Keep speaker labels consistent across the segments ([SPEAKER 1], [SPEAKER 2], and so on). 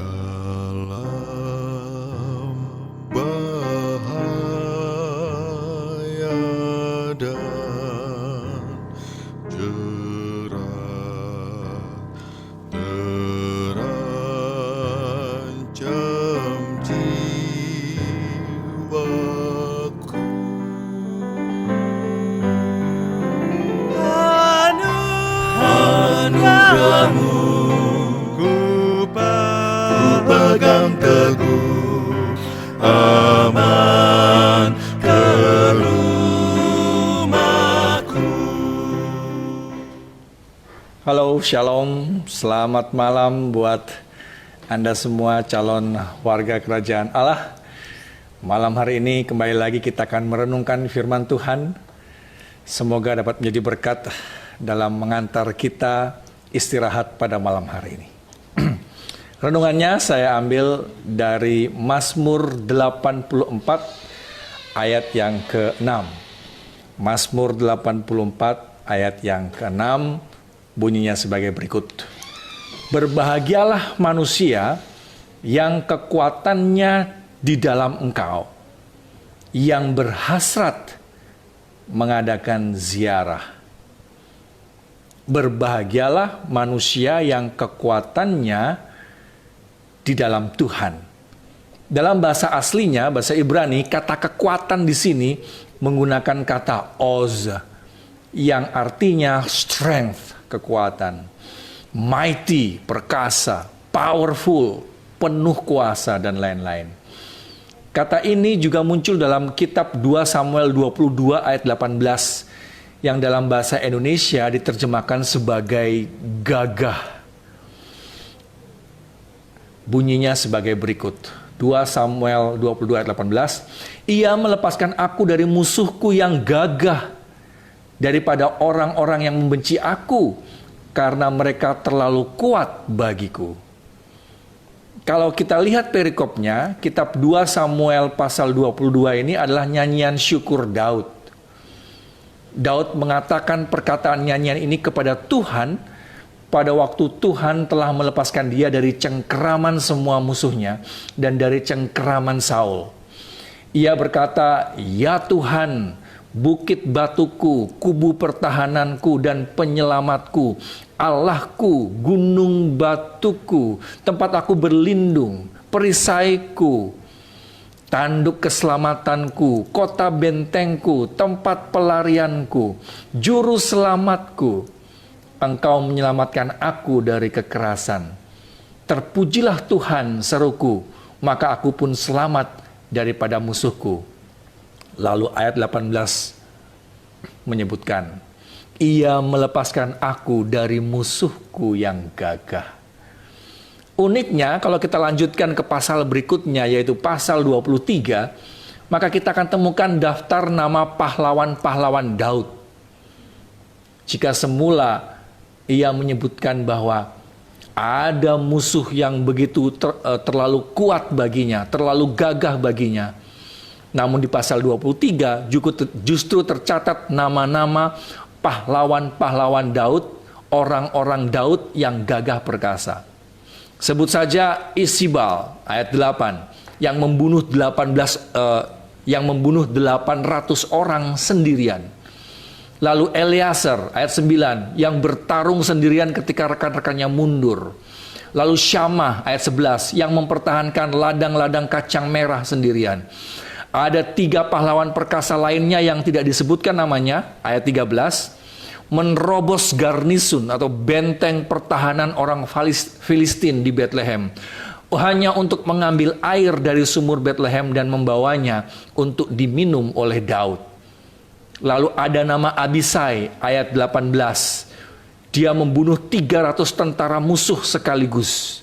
[SPEAKER 1] dalam bahaya dan jerat terancam jiwaku. Anugerahmu ku pegang teguh, aman ke rumahku.
[SPEAKER 2] Halo, shalom, selamat malam buat Anda semua calon warga kerajaan Allah. Malam hari ini kembali lagi kita akan merenungkan firman Tuhan. Semoga dapat menjadi berkat dalam mengantar kita istirahat pada malam hari ini. Renungannya saya ambil dari Mazmur 84 ayat yang ke-6. Mazmur 84 ayat yang ke-6 bunyinya sebagai berikut. Berbahagialah manusia yang kekuatannya di dalam Engkau, yang berhasrat mengadakan ziarah. Berbahagialah manusia yang kekuatannya di dalam Tuhan. Dalam bahasa aslinya, bahasa Ibrani, kata kekuatan di sini menggunakan kata oz, yang artinya strength, kekuatan, mighty, perkasa, powerful, penuh kuasa, dan lain-lain. Kata ini juga muncul dalam kitab 2 Samuel 22 ayat 18, yang dalam bahasa Indonesia diterjemahkan sebagai gagah. Bunyinya sebagai berikut. 2 Samuel 22 ayat 18. Ia melepaskan aku dari musuhku yang gagah, daripada orang-orang yang membenci aku, karena mereka terlalu kuat bagiku. Kalau kita lihat perikopnya, kitab 2 Samuel pasal 22 ini adalah nyanyian syukur Daud. Daud mengatakan perkataan nyanyian ini kepada Tuhan pada waktu Tuhan telah melepaskan dia dari cengkeraman semua musuhnya dan dari cengkeraman Saul. Ia berkata, "Ya Tuhan, bukit batuku, kubu pertahananku dan penyelamatku, Allahku, gunung batuku, tempat aku berlindung, perisaiku, tanduk keselamatanku, kota bentengku, tempat pelarianku, juru selamatku. Engkau menyelamatkan aku dari kekerasan. Terpujilah Tuhan, seruku, maka aku pun selamat daripada musuhku." Lalu ayat 18 menyebutkan, ia melepaskan aku dari musuhku yang gagah. Uniknya, kalau kita lanjutkan ke pasal berikutnya, yaitu pasal 23, maka kita akan temukan daftar nama pahlawan-pahlawan Daud. Jika semula ia menyebutkan bahwa ada musuh yang begitu terlalu kuat baginya, terlalu gagah baginya. Namun di pasal 23 justru tercatat nama-nama pahlawan-pahlawan Daud, orang-orang Daud yang gagah perkasa. Sebut saja Isibal ayat 8 yang membunuh 800 orang sendirian. Lalu Eleazar ayat 9 yang bertarung sendirian ketika rekan-rekannya mundur. Lalu Syamah ayat 11 yang mempertahankan ladang-ladang kacang merah sendirian. Ada 3 pahlawan perkasa lainnya yang tidak disebutkan namanya, ayat 13, menerobos garnisun atau benteng pertahanan orang Filistin di Bethlehem, hanya untuk mengambil air dari sumur Bethlehem dan membawanya untuk diminum oleh Daud. Lalu ada nama Abisai, ayat 18, dia membunuh 300 tentara musuh sekaligus.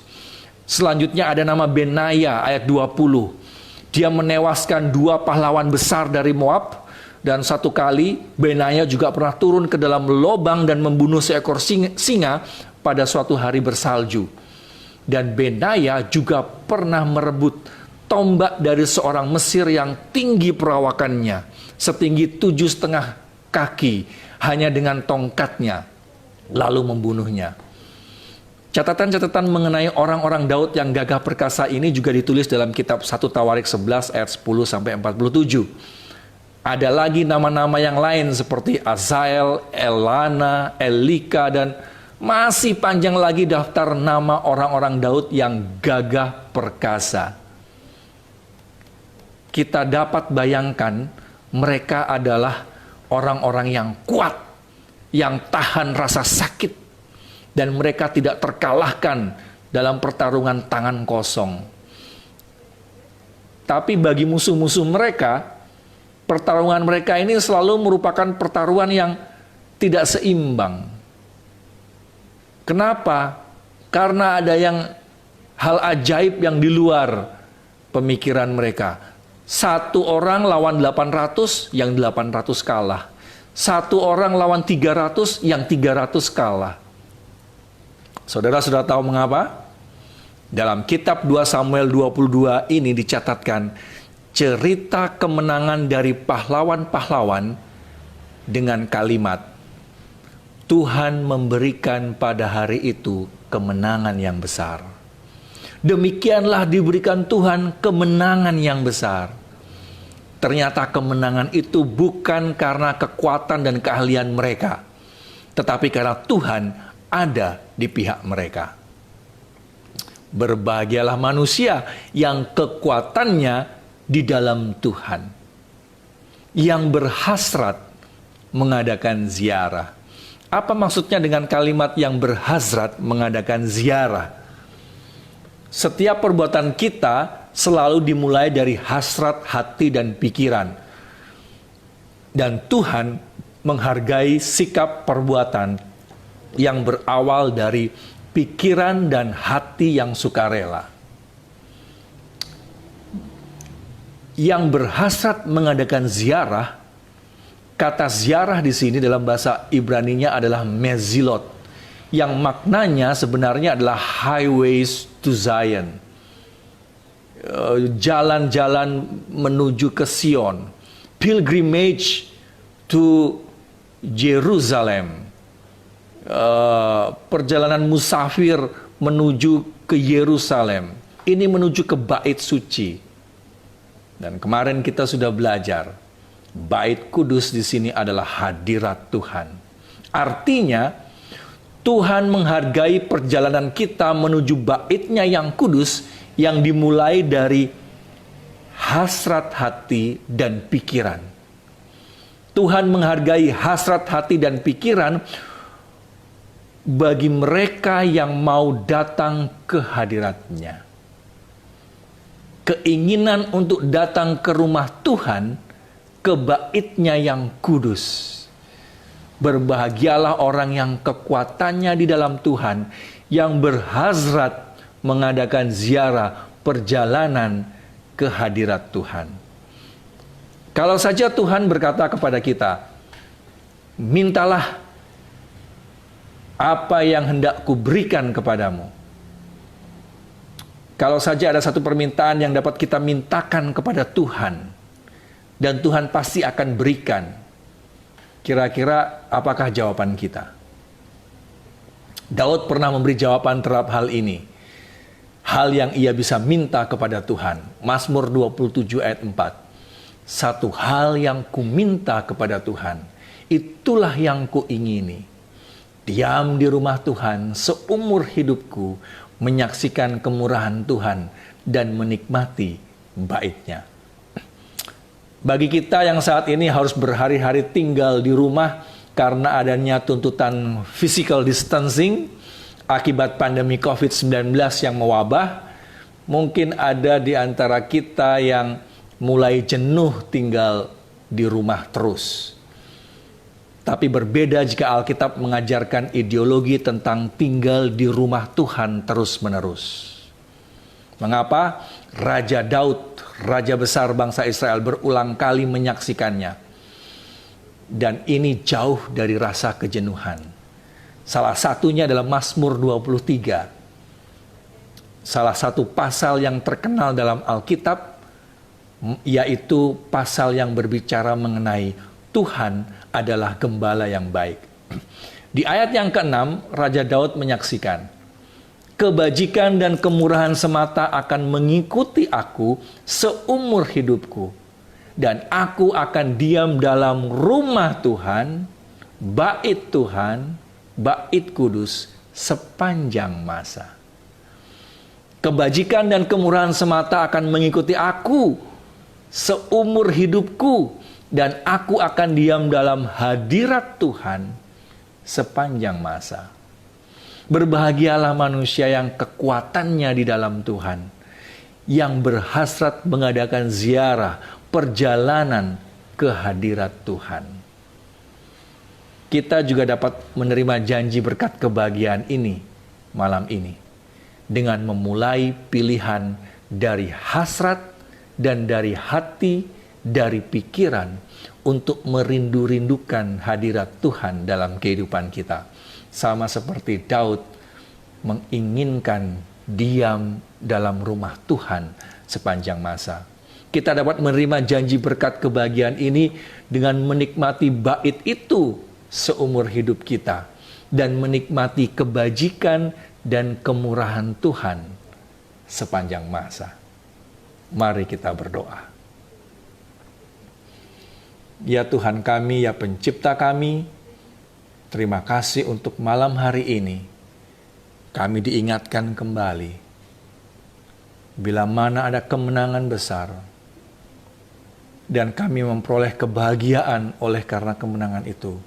[SPEAKER 2] Selanjutnya ada nama Benaya, ayat 20, dia menewaskan 2 pahlawan besar dari Moab. Dan satu kali Benaya juga pernah turun ke dalam lubang dan membunuh seekor singa pada suatu hari bersalju. Dan Benaya juga pernah merebut tombak dari seorang Mesir yang tinggi perawakannya, setinggi 7,5 kaki, hanya dengan tongkatnya, lalu membunuhnya. Catatan-catatan mengenai orang-orang Daud yang gagah perkasa ini juga ditulis dalam kitab 1 Tawarik 11 ayat 10 sampai 47. Ada lagi nama-nama yang lain seperti Azael, Elana, Elika, dan masih panjang lagi daftar nama orang-orang Daud yang gagah perkasa. Kita dapat bayangkan mereka adalah orang-orang yang kuat, yang tahan rasa sakit, dan mereka tidak terkalahkan dalam pertarungan tangan kosong. Tapi bagi musuh-musuh mereka, pertarungan mereka ini selalu merupakan pertarungan yang tidak seimbang. Kenapa? Karena ada hal ajaib yang di luar pemikiran mereka. Satu orang lawan 800, yang 800 kalah. Satu orang lawan 300, yang 300 kalah. Saudara sudah tahu mengapa? Dalam kitab 2 Samuel 22 ini dicatatkan cerita kemenangan dari pahlawan-pahlawan dengan kalimat, Tuhan memberikan pada hari itu kemenangan yang besar. Demikianlah diberikan Tuhan kemenangan yang besar. Ternyata kemenangan itu bukan karena kekuatan dan keahlian mereka, tetapi karena Tuhan ada di pihak mereka. Berbahagialah manusia yang kekuatannya di dalam Tuhan, yang berhasrat mengadakan ziarah. Apa maksudnya dengan kalimat yang berhasrat mengadakan ziarah? Setiap perbuatan kita selalu dimulai dari hasrat hati dan pikiran. Dan Tuhan menghargai sikap perbuatan yang berawal dari pikiran dan hati yang sukarela. Yang berhasrat mengadakan ziarah, kata ziarah di sini dalam bahasa Ibraninya adalah mezilot, yang maknanya sebenarnya adalah highways to Zion. Jalan-jalan menuju ke Sion, pilgrimage to Jerusalem. Perjalanan musafir menuju ke Yerusalem. Ini menuju ke bait suci. Dan kemarin kita sudah belajar, bait kudus di sini adalah hadirat Tuhan. Artinya, Tuhan menghargai perjalanan kita menuju bait-Nya yang kudus, yang dimulai dari hasrat hati dan pikiran. Tuhan menghargai hasrat hati dan pikiran bagi mereka yang mau datang ke hadirat-Nya. Keinginan untuk datang ke rumah Tuhan, ke bait-Nya yang kudus. Berbahagialah orang yang kekuatannya di dalam Tuhan, yang berhasrat mengadakan ziarah perjalanan ke hadirat Tuhan. Kalau saja Tuhan berkata kepada kita, mintalah apa yang hendak kuberikan kepadamu. Kalau saja ada satu permintaan yang dapat kita mintakan kepada Tuhan, dan Tuhan pasti akan berikan. Kira-kira apakah jawaban kita? Daud pernah memberi jawaban terhadap hal ini. Hal yang ia bisa minta kepada Tuhan. Mazmur 27 ayat 4. Satu hal yang ku minta kepada Tuhan, itulah yang ku ingini. Diam di rumah Tuhan seumur hidupku, menyaksikan kemurahan Tuhan dan menikmati bait-Nya. Bagi kita yang saat ini harus berhari-hari tinggal di rumah karena adanya tuntutan physical distancing akibat pandemi COVID-19 yang mewabah, mungkin ada di antara kita yang mulai jenuh tinggal di rumah terus. Tapi berbeda jika Alkitab mengajarkan ideologi tentang tinggal di rumah Tuhan terus-menerus. Mengapa? Raja Daud, raja besar bangsa Israel, berulang kali menyaksikannya. Dan ini jauh dari rasa kejenuhan. Salah satunya adalah Mazmur 23. Salah satu pasal yang terkenal dalam Alkitab, yaitu pasal yang berbicara mengenai Tuhan adalah gembala yang baik. Di ayat yang ke-6, Raja Daud menyaksikan, Kebajikan dan kemurahan semata akan mengikuti aku seumur hidupku. Dan aku akan diam dalam rumah Tuhan, bait Tuhan, bait kudus sepanjang masa. Kebajikan dan kemurahan semata akan mengikuti aku seumur hidupku. Dan aku akan diam dalam hadirat Tuhan sepanjang masa. Berbahagialah manusia yang kekuatannya di dalam Tuhan, yang berhasrat mengadakan ziarah, perjalanan ke hadirat Tuhan. Kita juga dapat menerima janji berkat kebahagiaan ini malam ini dengan memulai pilihan dari hasrat dan dari hati, dari pikiran untuk merindu-rindukan hadirat Tuhan dalam kehidupan kita. Sama seperti Daud menginginkan diam dalam rumah Tuhan sepanjang masa. Kita dapat menerima janji berkat kebahagiaan ini dengan menikmati bait itu seumur hidup kita dan menikmati kebajikan dan kemurahan Tuhan sepanjang masa. Mari kita berdoa. Ya Tuhan kami, ya Pencipta kami, terima kasih untuk malam hari ini. Kami diingatkan kembali, bila mana ada kemenangan besar, dan kami memperoleh kebahagiaan oleh karena kemenangan itu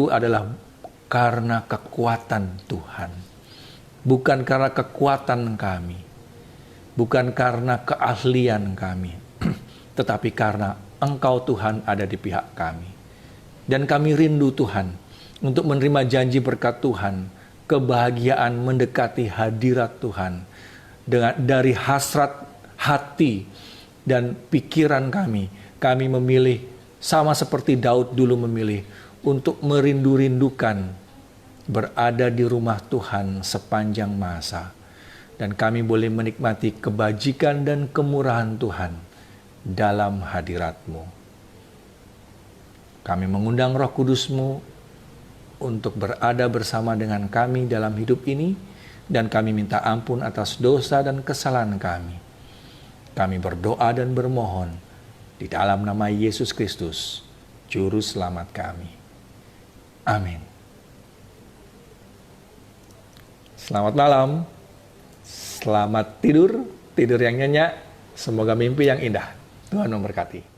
[SPEAKER 2] adalah karena kekuatan Tuhan. Bukan karena kekuatan kami, bukan karena keahlian kami, tetapi karena Engkau Tuhan ada di pihak kami. Dan kami rindu Tuhan untuk menerima janji berkat Tuhan, kebahagiaan mendekati hadirat Tuhan dari hasrat hati dan pikiran kami. Kami memilih sama seperti Daud dulu memilih untuk merindu-rindukan berada di rumah Tuhan sepanjang masa. Dan kami boleh menikmati kebajikan dan kemurahan Tuhan dalam hadirat-Mu. Kami mengundang Roh Kudus-Mu untuk berada bersama dengan kami dalam hidup ini, dan kami minta ampun atas dosa dan kesalahan kami. Kami berdoa dan bermohon di dalam nama Yesus Kristus, Juru Selamat kami. Amin. Selamat malam, selamat tidur, tidur yang nyenyak, semoga mimpi yang indah. Tuhan memberkati.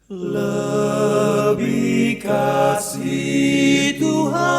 [SPEAKER 1] Lebih kasih Tuhan